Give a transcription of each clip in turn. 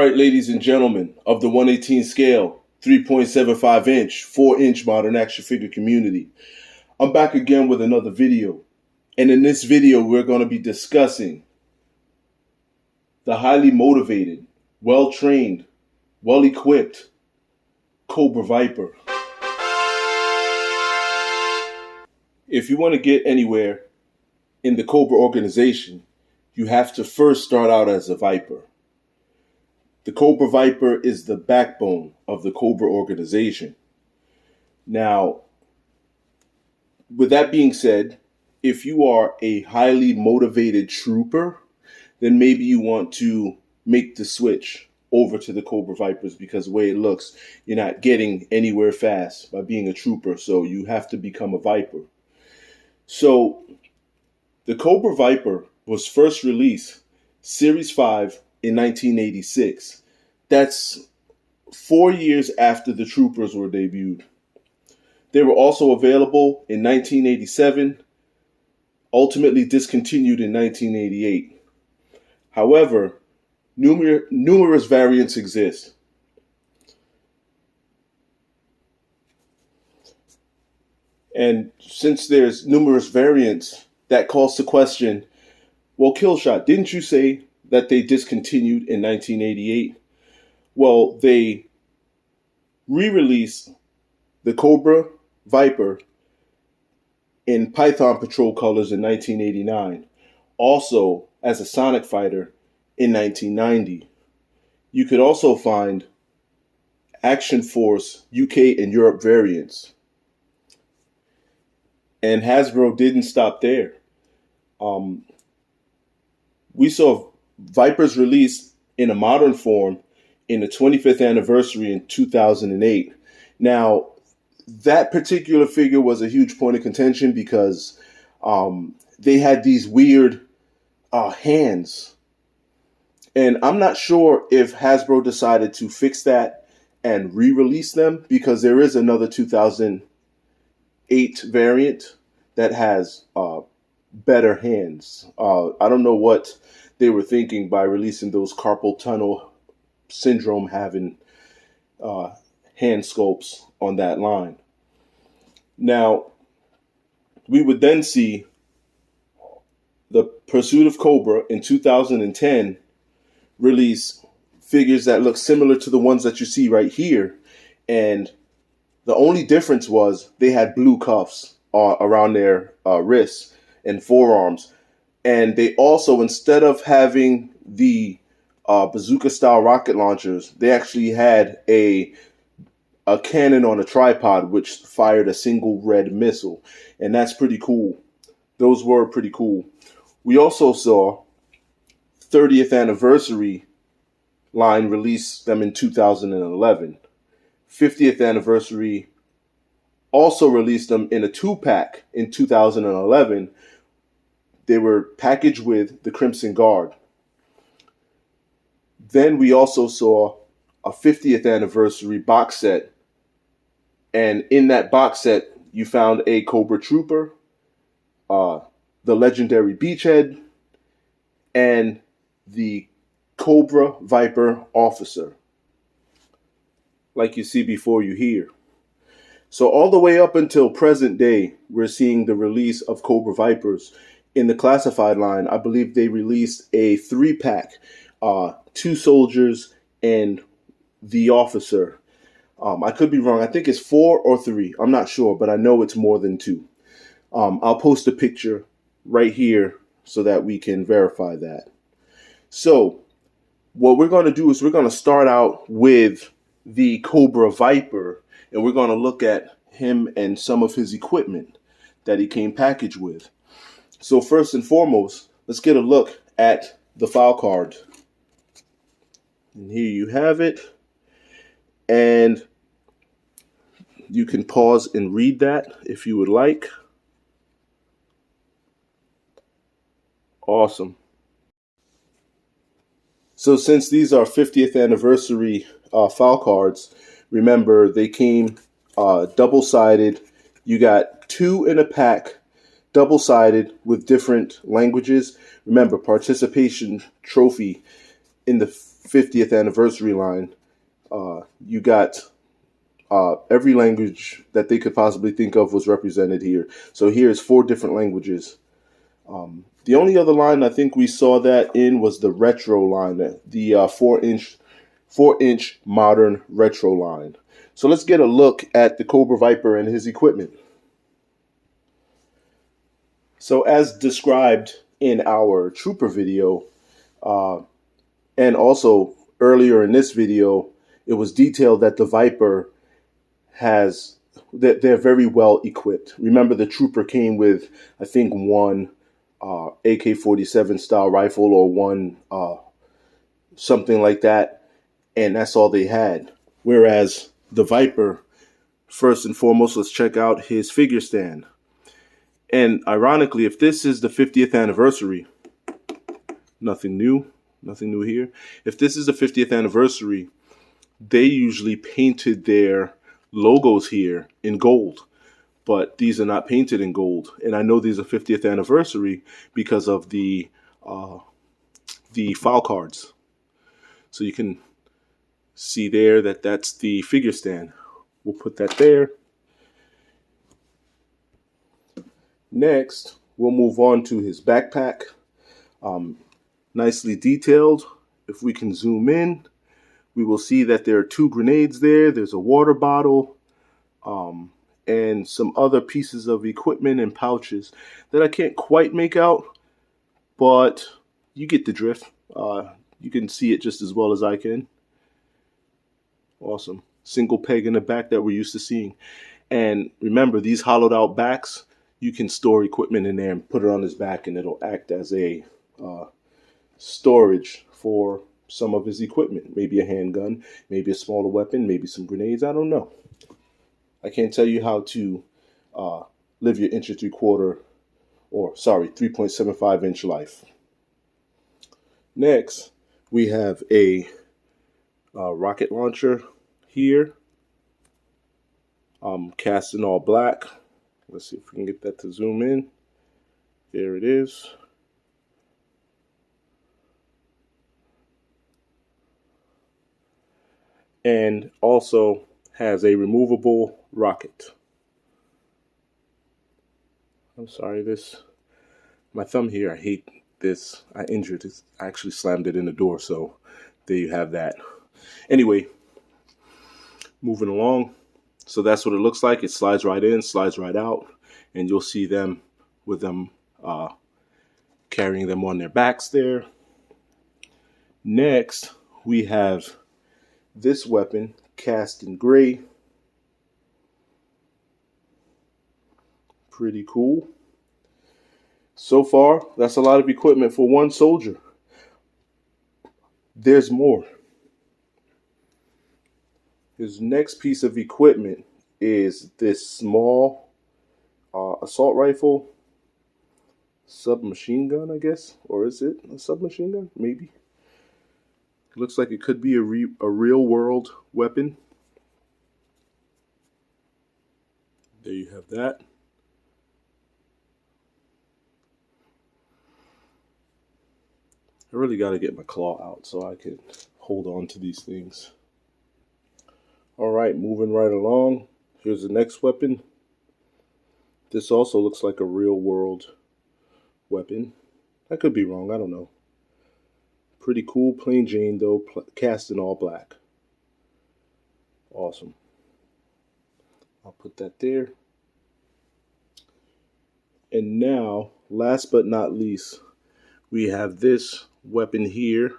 right, ladies and gentlemen of the 118 scale, 3.75 inch, 4-inch modern action figure community. I'm back again with another video. And in this video, we're going to be discussing the highly motivated, well-trained, well-equipped Cobra Viper. If you want to get anywhere in the Cobra organization, you have to first start out as a Viper. The Cobra Viper is the backbone of the Cobra organization. Now, with that being said, if you are a highly motivated trooper, then maybe you want to make the switch over to the Cobra Vipers because the way it looks, you're not getting anywhere fast by being a trooper, so you have to become a Viper. So, the Cobra Viper was first released Series 5 in 1986. That's 4 years after the Troopers were debuted. They were also available in 1987, ultimately discontinued in 1988. However, numerous variants exist. And since there's numerous variants, that calls the question, well, Killshot, didn't you say that they discontinued in 1988? Well, they re-released the Cobra Viper in Python Patrol colors in 1989, also as a Sonic Fighter in 1990. You could also find Action Force UK and Europe variants. And Hasbro didn't stop there. We saw Vipers released in a modern form in the 25th anniversary in 2008. Now, that particular figure was a huge point of contention because they had these weird hands. And I'm not sure if Hasbro decided to fix that and re-release them because there is another 2008 variant that has better hands. I don't know what they were thinking by releasing those carpal tunnel syndrome having hand sculpts on that line. Now, we would then see the Pursuit of Cobra in 2010 release figures that look similar to the ones that you see right here. And the only difference was they had blue cuffs around their wrists and forearms. And they also, instead of having the bazooka-style rocket launchers, they actually had a cannon on a tripod which fired a single red missile. And that's pretty cool. Those were pretty cool. We also saw 30th anniversary line release them in 2011. 50th anniversary also released them in a 2-pack in 2011. They were packaged with the Crimson Guard. Then we also saw a 50th anniversary box set. And in that box set, you found a Cobra Trooper, the legendary Beachhead, and the Cobra Viper Officer, like you see before you here. So all the way up until present day, we're seeing the release of Cobra Vipers. In the classified line, I believe they released a 3-pack, 2 soldiers and the officer. I could be wrong. I think it's 4 or 3. I'm not sure, but I know it's more than 2. I'll post a picture right here so that we can verify that. So what we're going to do is we're going to start out with the Cobra Viper, and we're going to look at him and some of his equipment that he came packaged with. So first and foremost, let's get a look at the file card. And here you have it. And you can pause and read that if you would like. Awesome. So since these are 50th anniversary file cards, remember they came double-sided. You got 2 in a pack, double-sided with different languages. Remember, participation trophy in the 50th anniversary line, you got every language that they could possibly think of was represented here. So here's 4 different languages. The only other line I think we saw that in was the retro line, the 4-inch modern retro line. So let's get a look at the Cobra Viper and his equipment. So as described in our Trooper video, and also earlier in this video, it was detailed that the Viper that they're very well equipped. Remember, the Trooper came with, I think, one AK-47 style rifle or one something like that, and that's all they had. Whereas the Viper, first and foremost, let's check out his figure stand. And ironically, if this is the 50th anniversary, nothing new here. If this is the 50th anniversary, they usually painted their logos here in gold, but these are not painted in gold. And I know these are 50th anniversary because of the file cards. So you can see there that that's the figure stand. We'll put that there. Next, we'll move on to his backpack. Nicely detailed. If we can zoom in, we will see that there are 2 grenades there. There's a water bottle, and some other pieces of equipment and pouches that I can't quite make out, but you get the drift. You can see it just as well as I can. Awesome. Single peg in the back that we're used to seeing. And remember, these hollowed out backs, you can store equipment in there and put it on his back, and it'll act as a storage for some of his equipment. Maybe a handgun, maybe a smaller weapon, maybe some grenades. I don't know. I can't tell you how to live your 3.75 inch life. Next, we have a rocket launcher here, cast in all black. Let's see if we can get that to zoom in. There it is. And also has a removable rocket. I'm sorry, my thumb here, I hate this. I injured it. I actually slammed it in the door, so there you have that. Anyway, moving along. So that's what it looks like. It slides right in, slides right out, and you'll see them with them carrying them on their backs there. Next, we have this weapon cast in gray. Pretty cool. So far, that's a lot of equipment for one soldier. There's more. His next piece of equipment is this small assault rifle, submachine gun, I guess. Or is it a submachine gun? Maybe. It looks like it could be a real world weapon. There you have that. I really got to get my claw out so I can hold on to these things. All right, moving right along. Here's the next weapon. This also looks like a real world weapon. I could be wrong, I don't know. Pretty cool, plain Jane though, cast in all black. Awesome. I'll put that there. And now, last but not least, we have this weapon here.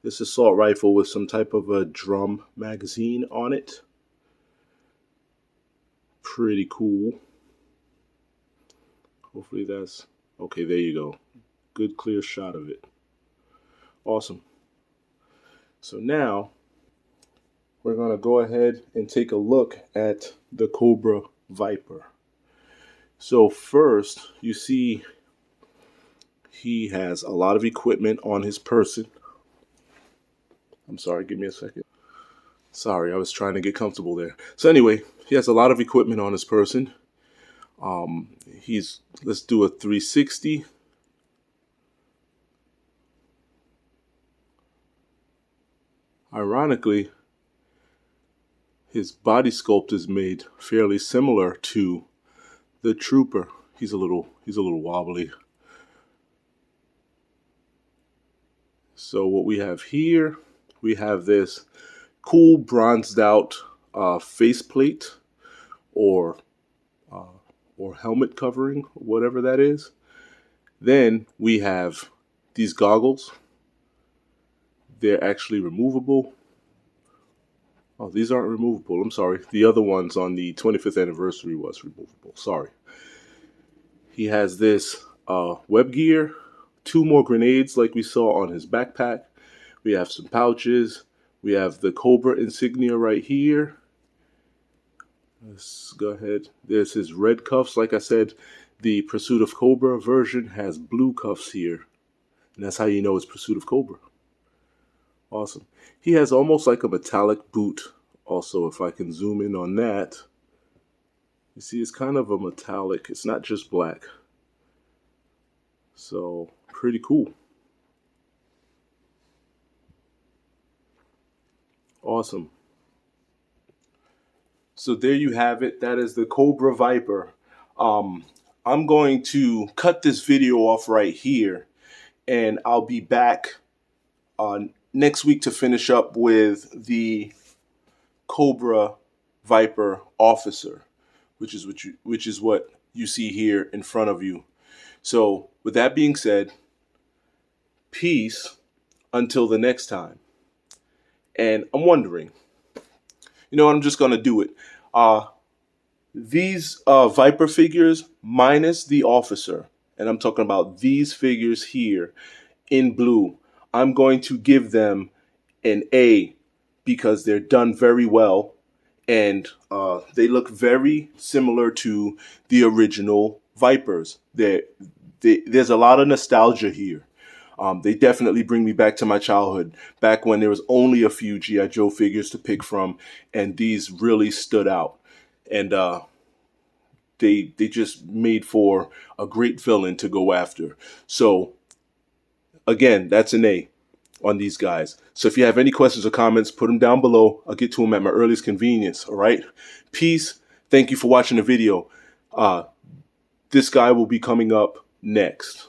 This assault rifle with some type of a drum magazine on it. Pretty cool. Hopefully that's okay. There you go. Good clear shot of it. Awesome. So now we're going to go ahead and take a look at the Cobra Viper. So first, you see he has a lot of equipment on his person. I'm sorry, give me a second. Sorry, I was trying to get comfortable there. So anyway, he has a lot of equipment on his person. Let's do a 360. Ironically, his body sculpt is made fairly similar to the Trooper. He's a little wobbly. So what we have here, we have this cool bronzed out faceplate or helmet covering, whatever that is. Then we have these goggles. They're actually removable. Oh, these aren't removable. I'm sorry. The other ones on the 25th anniversary was removable. Sorry. He has this web gear, 2 more grenades like we saw on his backpack. We have some pouches. We have the Cobra insignia right here. Let's go ahead. There's his red cuffs. Like I said, the Pursuit of Cobra version has blue cuffs here. And that's how you know it's Pursuit of Cobra. Awesome. He has almost like a metallic boot. Also, if I can zoom in on that, you see it's kind of a metallic. It's not just black. So, pretty cool. Awesome. So there you have it. That is the Cobra Viper. I'm going to cut this video off right here, and I'll be back next week to finish up with the Cobra Viper Officer, which is what you see here in front of you. So with that being said, peace until the next time. And I'm wondering, you know what, I'm just going to do it. These Viper figures minus the officer, and I'm talking about these figures here in blue, I'm going to give them an A because they're done very well, and they look very similar to the original Vipers. There's a lot of nostalgia here. They definitely bring me back to my childhood, back when there was only a few G.I. Joe figures to pick from, and these really stood out. And they just made for a great villain to go after. So, again, that's an A on these guys. So if you have any questions or comments, put them down below. I'll get to them at my earliest convenience, all right? Peace. Thank you for watching the video. This guy will be coming up next.